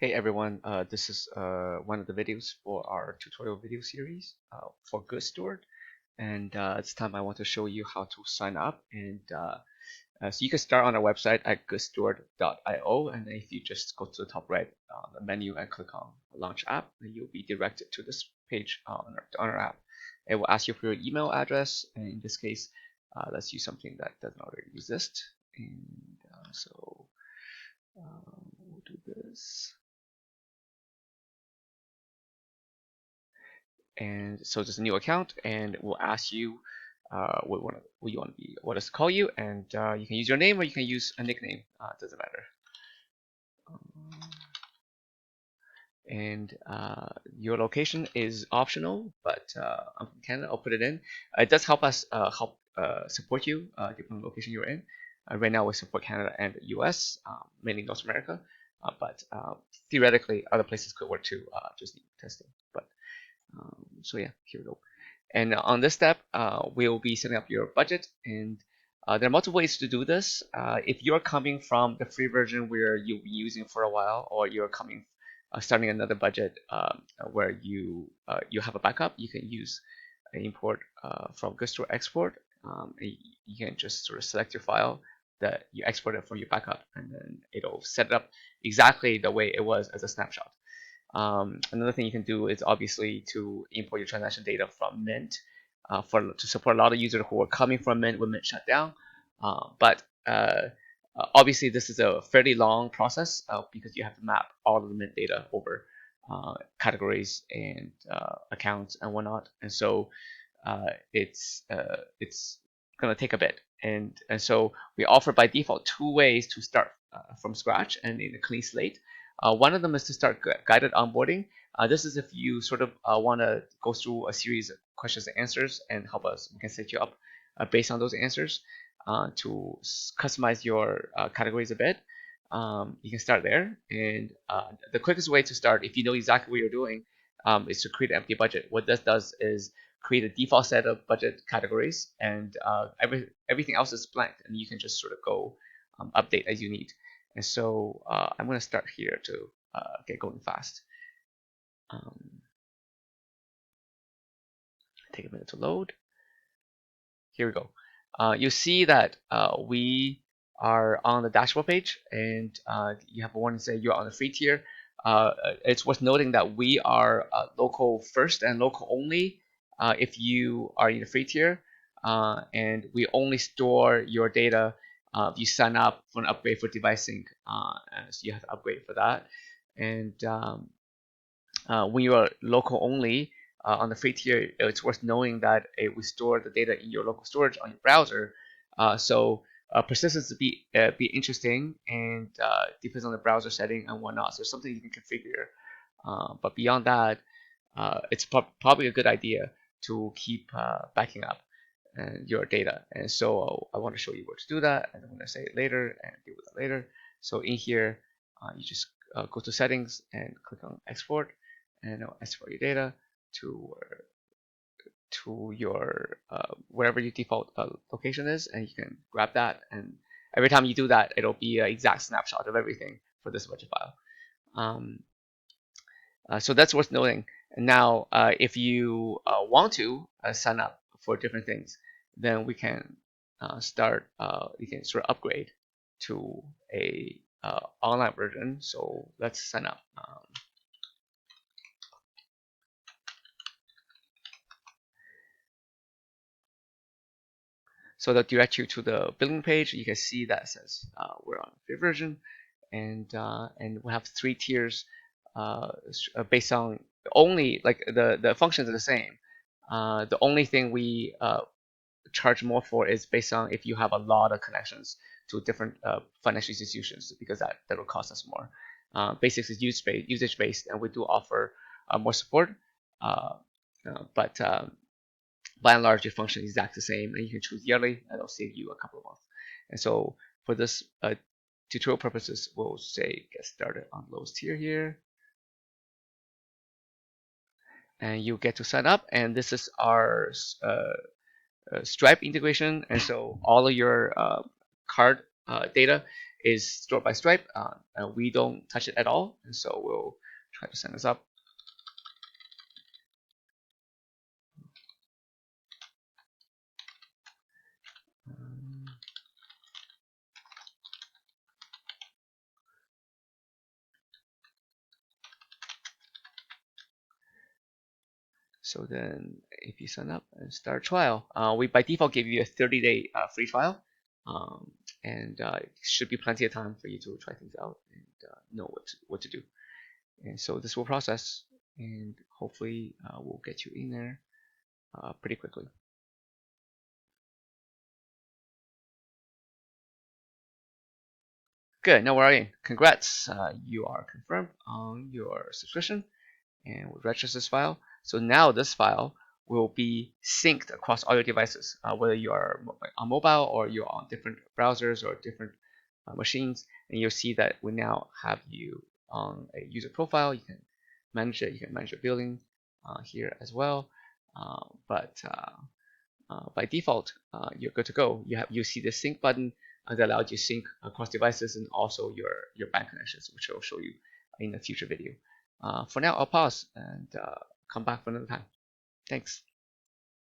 Hey everyone, this is one of the videos for our tutorial video series for Good Steward, and this time I want to show you how to sign up. And so you can start on our website at goodsteward.io, and then if you just go to the top right the menu and click on Launch App, then you'll be directed to this page on our app. It will ask you for your email address, and in this case, let's use something that doesn't already exist. And we'll do this. And so just a new account, and we'll ask you what you want to be, what us to call you, and you can use your name or you can use a nickname. Doesn't matter. And your location is optional, but I'm from Canada. I'll put it in. It does help us support you depending on the location you're in. Right now we support Canada and the U.S., mainly North America, but theoretically other places could work too. Just need testing. But so yeah, here we go. And on this step, we'll be setting up your budget. And there are multiple ways to do this. If you're coming from the free version where you'll be using for a while, or you're coming starting another budget where you have a backup, you can use import from Gusto export. You can just sort of select your file that you export it from your backup, and then it'll set it up exactly the way it was as a snapshot. Another thing you can do is obviously to import your transaction data from Mint to support a lot of users who are coming from Mint when Mint shut down. But obviously this is a fairly long process because you have to map all of the Mint data over categories and accounts and whatnot, and so it's gonna take a bit. And so we offer by default two ways to start from scratch and in a clean slate. One of them is to start guided onboarding. This is if you sort of want to go through a series of questions and answers and help us. We can set you up based on those answers to customize your categories a bit. You can start there. And the quickest way to start, if you know exactly what you're doing, is to create an empty budget. What this does is create a default set of budget categories, and everything else is blank, and you can just sort of go update as you need. And so I'm going to start here to get going fast. Take a minute to load. Here we go. You see that we are on the dashboard page, and you have a warning say you're on the free tier. It's worth noting that we are local first and local only if you are in the free tier, and we only store your data if you sign up for an upgrade for device sync. So you have to upgrade for that. And when you are local only on the free tier, it's worth knowing that we store the data in your local storage on your browser. So persistence be interesting, and depends on the browser setting and whatnot. So something you can configure. But beyond that, it's probably a good idea to keep backing up your data. And so I want to show you where to do that, and I'm going to say it later and deal with that later. So in here, you just go to settings and click on export, and it'll export your data to your wherever your default location is, and you can grab that. And every time you do that, it'll be an exact snapshot of everything for this budget file. So that's worth noting. And now, if you want to sign up for different things, then we can start. You can sort of upgrade to a online version. So let's sign up. So that direct you to the billing page. You can see that says we're on free version, and we have 3 tiers based on only like the functions are the same. The only thing we charge more for is based on if you have a lot of connections to different financial institutions, because that will cost us more. Basics is usage based, and we do offer more support, but by and large, your function is exactly the same, and you can choose yearly, and it'll save you a couple of months. And so for this tutorial purposes, we'll say get started on lowest tier here, and you get to sign up. And this is our Stripe integration, and so all of your card data is stored by Stripe. And we don't touch it at all, and so we'll try to sign this up. So then if you sign up and start trial, we by default give you a 30-day free trial. Um, and it should be plenty of time for you to try things out and know what to do. And so this will process, and hopefully we'll get you in there pretty quickly. Good, now we're in. Congrats, you are confirmed on your subscription, and we'll register this file. So now this file will be synced across all your devices, whether you are on mobile or you're on different browsers or different machines. And you'll see that we now have you on a user profile. You can manage it. You can manage your billing here as well. But by default, you're good to go. You see the sync button that allows you to sync across devices and also your bank connections, which I'll show you in a future video. For now, I'll pause and come back for another time. Thanks.